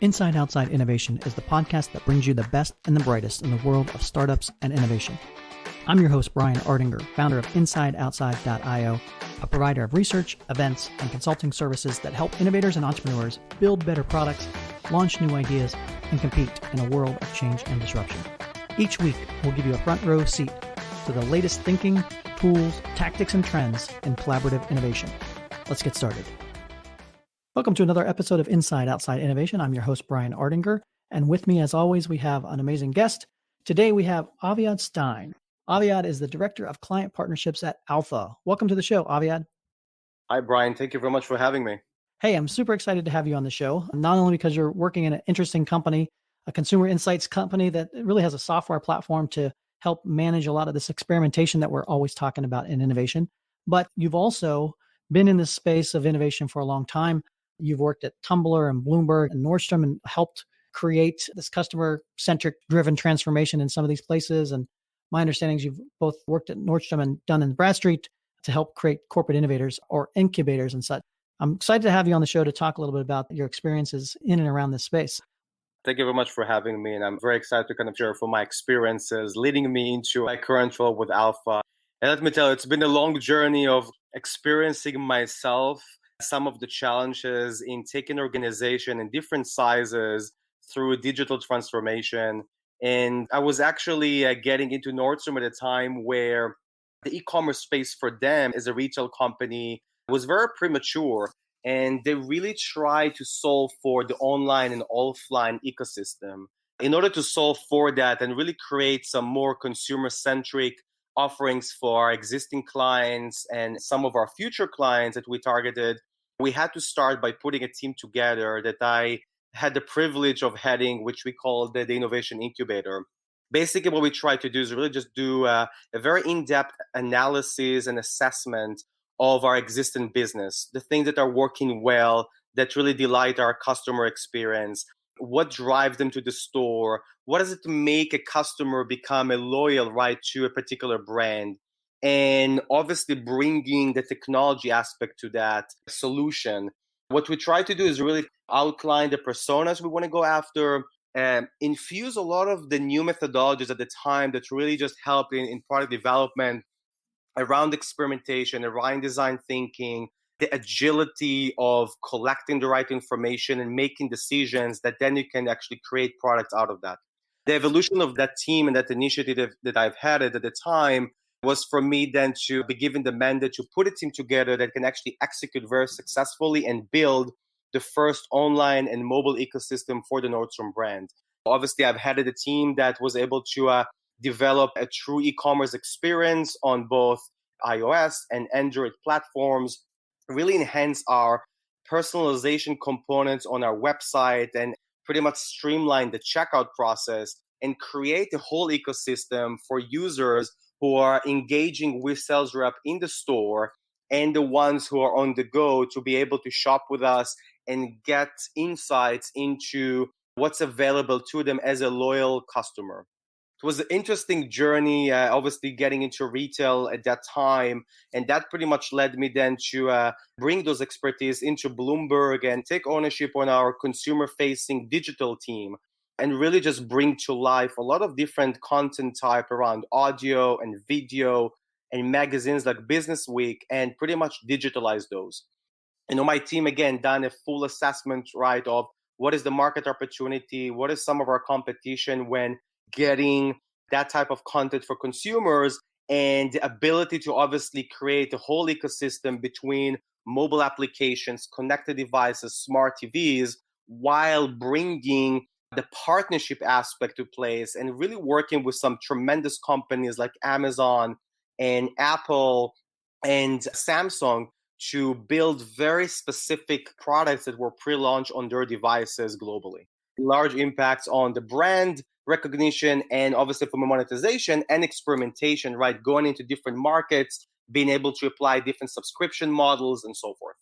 Inside Outside Innovation is the podcast that brings you the best and the brightest in the world of startups and innovation. I'm your host, Brian Ardinger, founder of InsideOutside.io, a provider of research, events, and consulting services that help innovators and entrepreneurs build better products, launch new ideas, and compete in a world of change and disruption. Each week, we'll give you a front row seat to the latest thinking, tools, tactics, and trends in collaborative innovation. Let's get started. Welcome to another episode of Inside Outside Innovation. I'm your host, Brian Ardinger, and with me, as always, we have an amazing guest. Today, we have Aviad Stein. Aviad is the Director of Client Partnerships at Alpha. Welcome to the show, Aviad. Hi, Brian. Thank you very much for having me. Hey, I'm super excited to have you on the show, not only because you're working in an interesting company, a consumer insights company that really has a software platform to help manage a lot of this experimentation that we're always talking about in innovation, but you've also been in this space of innovation for a long time. You've worked at Tumbler and Bloomberg and Nordstrom and helped create this customer-centric driven transformation in some of these places. And my understanding is you've both worked at Nordstrom and Dun Bradstreet to help create corporate innovators or incubators and such. I'm excited to have you on the show to talk a little bit about your experiences in and around this space. Thank you very much for having me. And I'm very excited to kind of share from my experiences leading me into my current role with Alpha. And let me tell you, it's been a long journey of experiencing myself some of the challenges in taking organization in different sizes through digital transformation. And I was actually getting into Nordstrom at a time where the e-commerce space for them as a retail company was very premature. And they really tried to solve for the online and offline ecosystem. In order to solve for that and really create some more consumer-centric offerings for our existing clients and some of our future clients that we targeted, we had to start by putting a team together that I had the privilege of heading, which we call the innovation incubator. Basically, what we try to do is really just do a very in-depth analysis and assessment of our existing business, the things that are working well, that really delight our customer experience, what drives them to the store, what does it make a customer become a loyal, right, to a particular brand, and obviously bringing the technology aspect to that solution. What we try to do is really outline the personas we want to go after, and infuse a lot of the new methodologies at the time that really just help in product development around experimentation, around design thinking, the agility of collecting the right information and making decisions that then you can actually create products out of that. The evolution of that team and that initiative that I've had at the time was for me then to be given the mandate to put a team together that can actually execute very successfully and build the first online and mobile ecosystem for the Nordstrom brand. Obviously, I've headed a team that was able to develop a true e-commerce experience on both iOS and Android platforms, really enhance our personalization components on our website and pretty much streamline the checkout process and create a whole ecosystem for users who are engaging with sales rep in the store and the ones who are on the go to be able to shop with us and get insights into what's available to them as a loyal customer. It was an interesting journey, obviously getting into retail at that time. And that pretty much led me then to bring those expertise into Bloomberg and take ownership on our consumer-facing digital team and really just bring to life a lot of different content type around audio and video and magazines like Business Week and pretty much digitalize those. My team, again, done a full assessment, right, of what is the market opportunity, what is some of our competition when getting that type of content for consumers, and the ability to obviously create a whole ecosystem between mobile applications, connected devices, smart TVs, while bringing the partnership aspect to place and really working with some tremendous companies like Amazon and Apple and Samsung to build very specific products that were pre-launched on their devices globally. Large impacts on the brand recognition and obviously from a monetization and experimentation, right? Going into different markets, being able to apply different subscription models and so forth.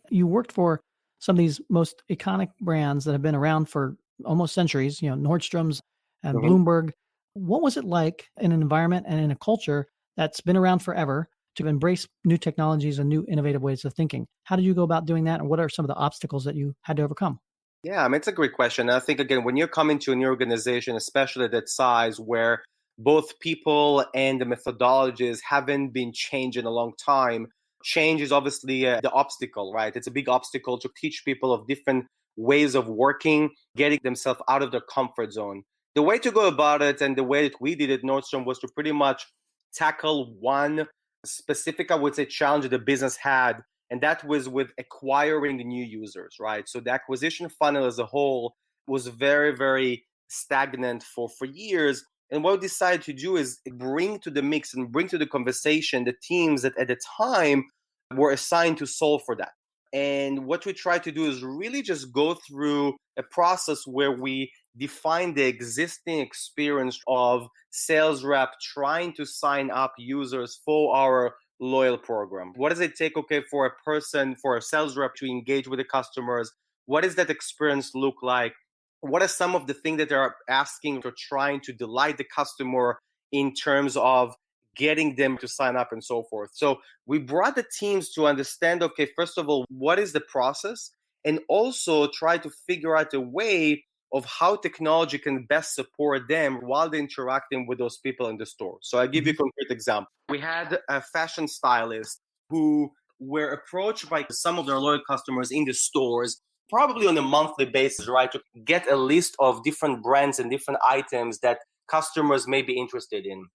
You worked for some of these most iconic brands that have been around for almost centuries, Nordstrom's and Bloomberg. What was it like in an environment and in a culture that's been around forever to embrace new technologies and new innovative ways of thinking? How did you go about doing that? And what are some of the obstacles that you had to overcome? Yeah, I mean, it's a great question. And I think, again, when you're coming to a new organization, especially that size, where both people and the methodologies haven't been changed in a long time, change is obviously the obstacle, right? It's a big obstacle to teach people of different ways of working, getting themselves out of their comfort zone. The way to go about it and the way that we did at Nordstrom was to pretty much tackle one specific, I would say, challenge that the business had, and that was with acquiring new users, right? So the acquisition funnel as a whole was very, very stagnant for years. And what we decided to do is bring to the mix and bring to the conversation the teams that at the time were assigned to solve for that. And what we try to do is really just go through a process where we define the existing experience of sales rep trying to sign up users for our loyal program. What does it take, okay, for a person, for a sales rep to engage with the customers? What does that experience look like? What are some of the things that they're asking or trying to delight the customer in terms of getting them to sign up and so forth? So we brought the teams to understand, okay, first of all, what is the process? And also try to figure out a way of how technology can best support them while they're interacting with those people in the store. So I'll give you a concrete example. We had a fashion stylist who were approached by some of their loyal customers in the stores, probably on a monthly basis, right, to get a list of different brands and different items that customers may be interested in.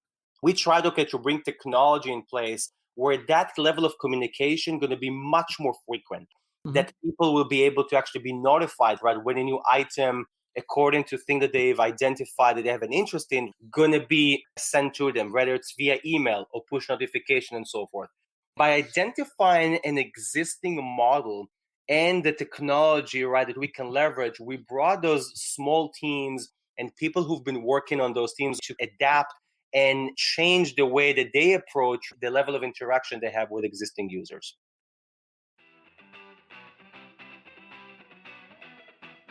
We tried, okay, to bring technology in place where that level of communication going to be much more frequent, that people will be able to actually be notified, right, when a new item, according to things that they've identified that they have an interest in, going to be sent to them, whether it's via email or push notification and so forth. By identifying an existing model and the technology, right, that we can leverage, we brought those small teams and people who've been working on those teams to adapt and change the way that they approach the level of interaction they have with existing users.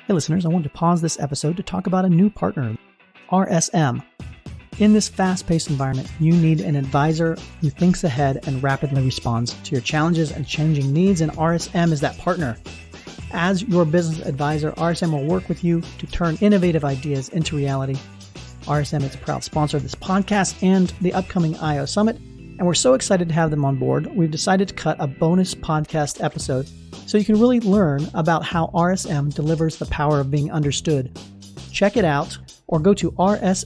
Hey listeners, I wanted to pause this episode to talk about a new partner, RSM. In this fast-paced environment, you need an advisor who thinks ahead and rapidly responds to your challenges and changing needs, and RSM is that partner. As your business advisor, RSM will work with you to turn innovative ideas into reality. RSM is a proud sponsor of this podcast and the upcoming I/O Summit, and we're so excited to have them on board. We've decided to cut a bonus podcast episode so you can really learn about how RSM delivers the power of being understood. Check it out or go to rsmus.com/IO.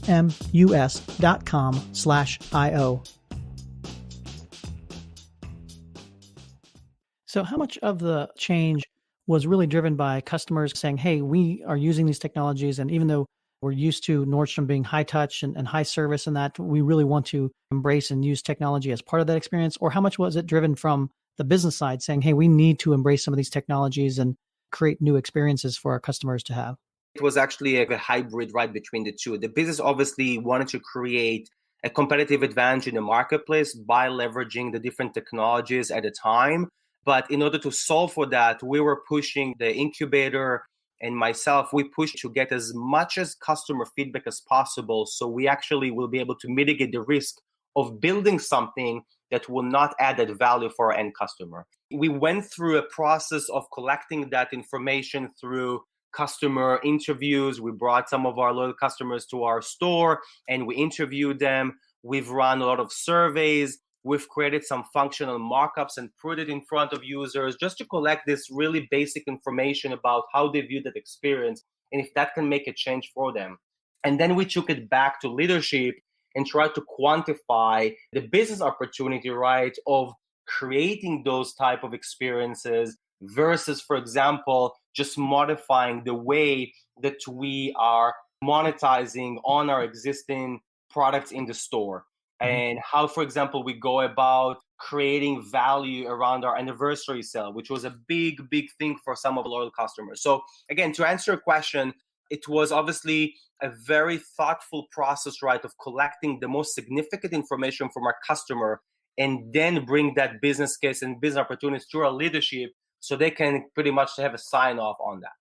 So how much of the change was really driven by customers saying, hey, we are using these technologies, and even though we're used to Nordstrom being high touch and high service and that, we really want to embrace and use technology as part of that experience? Or how much was it driven from the business side saying, hey, we need to embrace some of these technologies and create new experiences for our customers to have? It was actually a hybrid right between the two. The business obviously wanted to create a competitive advantage in the marketplace by leveraging the different technologies at a time. But in order to solve for that, we were pushing the incubator, and myself, we pushed to get as much as customer feedback as possible. So we actually will be able to mitigate the risk of building something that will not add that value for our end customer. We went through a process of collecting that information through customer interviews. We brought some of our loyal customers to our store and we interviewed them. We've run a lot of surveys. We've created some functional markups and put it in front of users just to collect this really basic information about how they view that experience and if that can make a change for them. And then we took it back to leadership and tried to quantify the business opportunity, right, of creating those type of experiences versus, for example, just modifying the way that we are monetizing on our existing products in the store. And how, for example, we go about creating value around our anniversary sale, which was a big thing for some of the loyal customers. So again, to answer your question, it was obviously a very thoughtful process, right, of collecting the most significant information from our customer and then bring that business case and business opportunities to our leadership so they can pretty much have a sign off on that.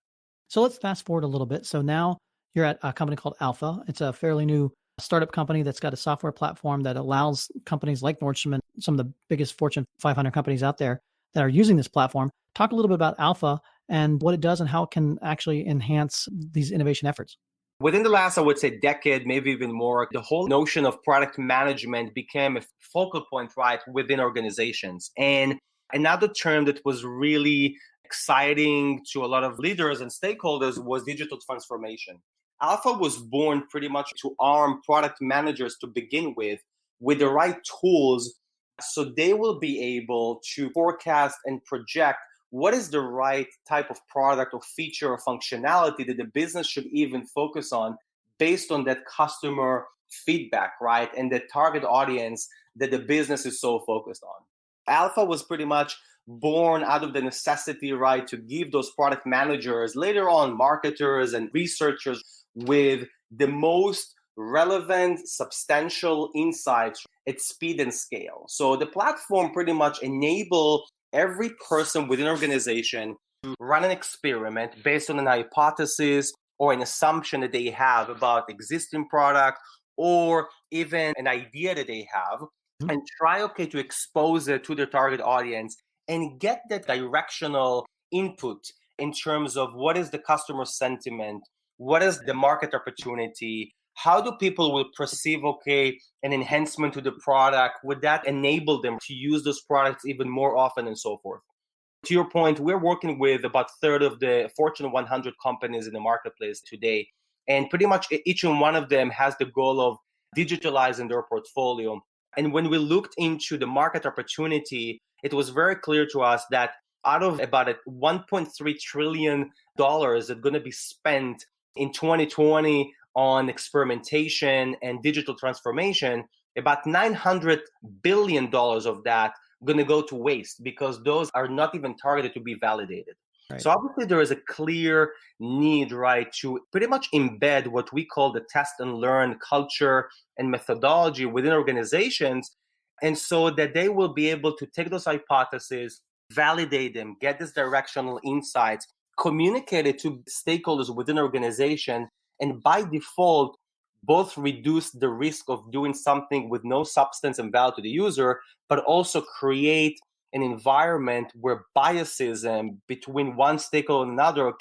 So let's fast forward a little bit. So now you're at a company called Alpha. It's a fairly new startup company that's got a software platform that allows companies like Nordstrom and some of the biggest Fortune 500 companies out there that are using this platform. Talk a little bit about Alpha and what it does and how it can actually enhance these innovation efforts? Within the last, I would say, decade, maybe even more, the whole notion of product management became a focal point, right, within organizations. And another term that was really exciting to a lot of leaders and stakeholders was digital transformation. Alpha was born pretty much to arm product managers to begin with the right tools so they will be able to forecast and project what is the right type of product or feature or functionality that the business should even focus on based on that customer feedback, right? And the target audience that the business is so focused on. Alpha was pretty much born out of the necessity, right, to give those product managers, later on marketers and researchers, with the most relevant, substantial insights at speed and scale. So the platform pretty much enabled every person within an organization to run an experiment based on an hypothesis or an assumption that they have about existing product or even an idea that they have, and try to expose it to their target audience and get that directional input in terms of what is the customer sentiment, what is the market opportunity, how do people will perceive an enhancement to the product, would that enable them to use those products even more often, and so forth. To your point, we're working with about a third of the Fortune 100 companies in the marketplace today, and pretty much each and one of them has the goal of digitalizing their portfolio. And when we looked into the market opportunity, it was very clear to us that out of about $1.3 trillion that's going to be spent in 2020 on experimentation and digital transformation, about $900 billion of that going to go to waste because those are not even targeted to be validated. Right. So obviously there is a clear need, right, to pretty much embed what we call the test and learn culture and methodology within organizations, and so that they will be able to take those hypotheses, validate them, get this directional insights, communicate it to stakeholders within an organization, and by default, both reduce the risk of doing something with no substance and value to the user, but also create an environment where biasism between one stakeholder and another,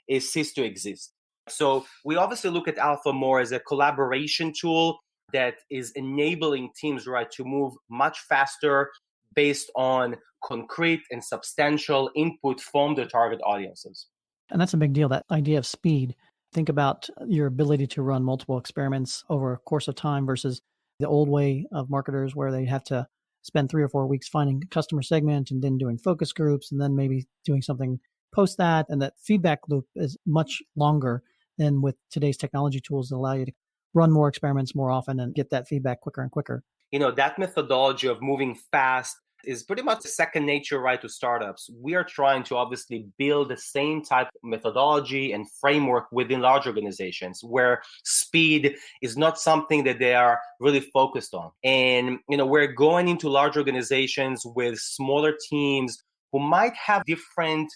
is ceased to exist. So we obviously look at Alpha more as a collaboration tool that is enabling teams, right, to move much faster based on concrete and substantial input from their target audiences. And that's a big deal, that idea of speed. Think about your ability to run multiple experiments over a course of time versus the old way of marketers where they have to spend 3 or 4 weeks finding a customer segment and then doing focus groups and then maybe doing something post that. And that feedback loop is much longer than with today's technology tools that allow you to run more experiments more often and get that feedback quicker and quicker. That methodology of moving fast is pretty much second nature, right, to startups. We are trying to obviously build the same type of methodology and framework within large organizations where speed is not something that they are really focused on. And, we're going into large organizations with smaller teams who might have different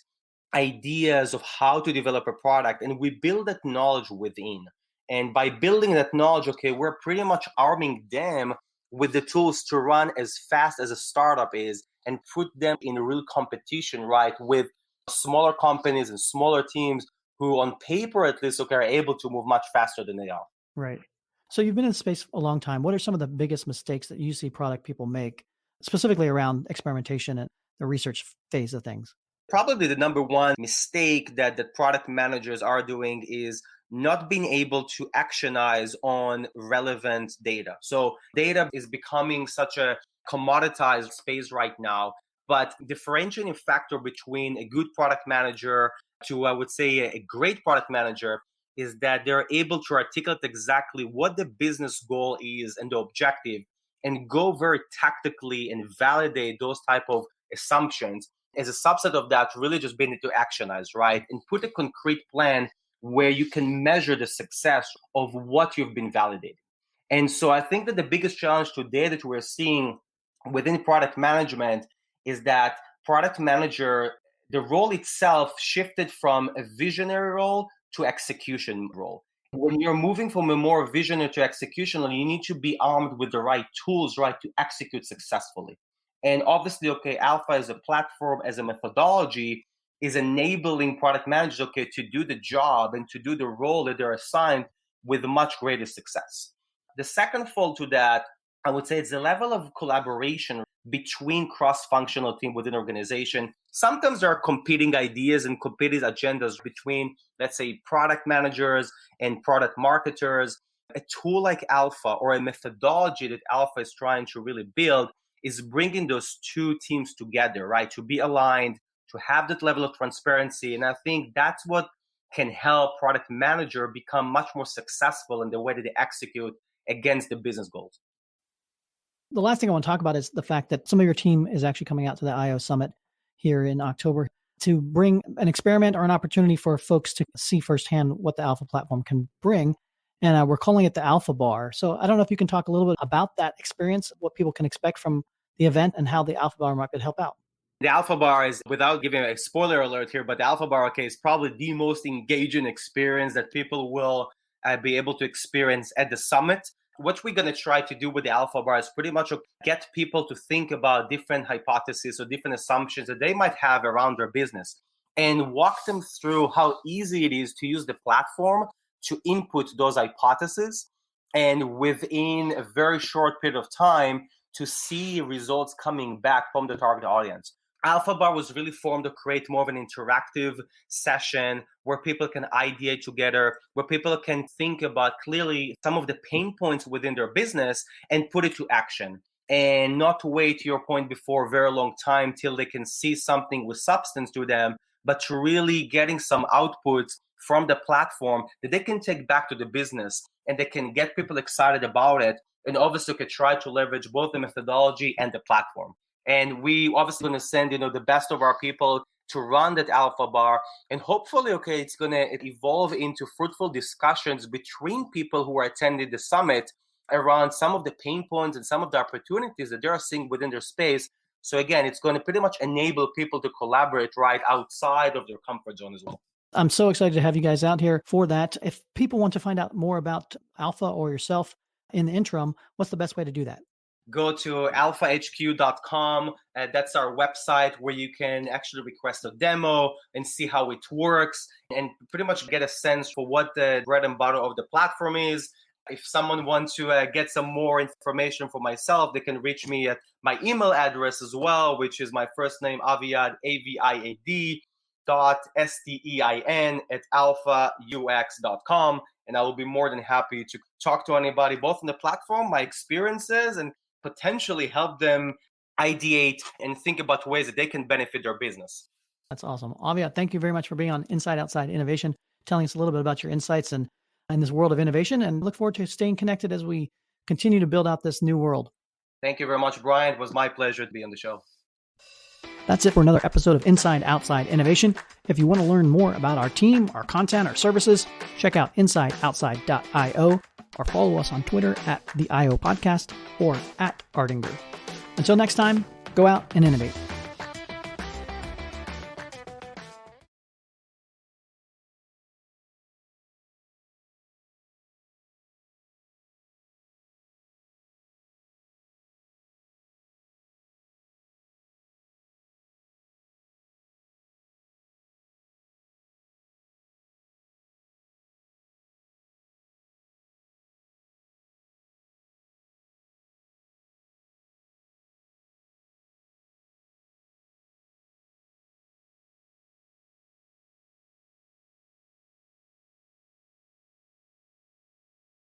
ideas of how to develop a product, and we build that knowledge within. And by building that knowledge, we're pretty much arming them with the tools to run as fast as a startup is and put them in real competition, right, with smaller companies and smaller teams who on paper at least are able to move much faster than they are. Right. So you've been in the space a long time. What are some of the biggest mistakes that you see product people make, specifically around experimentation and the research phase of things? Probably the number one mistake that the product managers are doing is not being able to actionize on relevant data. So data is becoming such a commoditized space right now, but differentiating factor between a good product manager to, I would say, a great product manager is that they're able to articulate exactly what the business goal is and the objective and go very tactically and validate those type of assumptions. As a subset of that, really just being able to actionize, right? And put a concrete plan where you can measure the success of what you've been validating. And so I think that the biggest challenge today that we're seeing within product management is that product manager, the role itself shifted from a visionary role to execution role. When you're moving from a more visionary to executional, you need to be armed with the right tools, right, to execute successfully. And obviously, Alpha as a platform, as a methodology, is enabling product managers, okay, to do the job and to do the role that they're assigned with much greater success. The second fold to that, I would say, it's the level of collaboration between cross-functional teams within an organization. Sometimes there are competing ideas and competing agendas between, let's say, product managers and product marketers. A tool like Alpha or a methodology that Alpha is trying to really build is bringing those two teams together, right? To be aligned, to have that level of transparency. And I think that's what can help product manager become much more successful in the way that they execute against the business goals. The last thing I want to talk about is the fact that some of your team is actually coming out to the IO Summit here in October to bring an experiment or an opportunity for folks to see firsthand what the Alpha platform can bring. And we're calling it the Alpha Bar. So I don't know if you can talk a little bit about that experience, what people can expect from the event and how the Alpha Bar might help out. The Alpha Bar is, without giving a spoiler alert here, but the Alpha Bar, okay, is probably the most engaging experience that people will be able to experience at the summit. What we're going to try to do with the Alpha Bar is pretty much get people to think about different hypotheses or different assumptions that they might have around their business and walk them through how easy it is to use the platform to input those hypotheses, and within a very short period of time to see results coming back from the target audience. Alpha Bar was really formed to create more of an interactive session where people can ideate together, where people can think about clearly some of the pain points within their business and put it to action, and not to wait, to your point before, a very long time till they can see something with substance to them, but to really getting some outputs from the platform that they can take back to the business and they can get people excited about it. And obviously could try to leverage both the methodology and the platform. And we obviously going to send, the best of our people to run that Alpha Bar. And hopefully, okay, it's going to evolve into fruitful discussions between people who are attending the summit around some of the pain points and some of the opportunities that they're seeing within their space. So again, it's going to pretty much enable people to collaborate right outside of their comfort zone as well. I'm so excited to have you guys out here for that. If people want to find out more about Alpha or yourself in the interim, what's the best way to do that? Go to alphahq.com. That's our website where you can actually request a demo and see how it works and pretty much get a sense for what the bread and butter of the platform is. If someone wants to get some more information for myself, they can reach me at my email address as well, which is my first name, Aviad, Aviad, .stein at alphaux.com. And I will be more than happy to talk to anybody, both on the platform, my experiences, and potentially help them ideate and think about ways that they can benefit their business. That's awesome. Aviad, thank you very much for being on Inside Outside Innovation, telling us a little bit about your insights and in this world of innovation, and look forward to staying connected as we continue to build out this new world. Thank you very much, Brian. It was my pleasure to be on the show. That's it for another episode of Inside Outside Innovation. If you want to learn more about our team, our content, our services, check out insideoutside.io or follow us on Twitter at the IO Podcast or at Ardinger. Until next time, go out and innovate.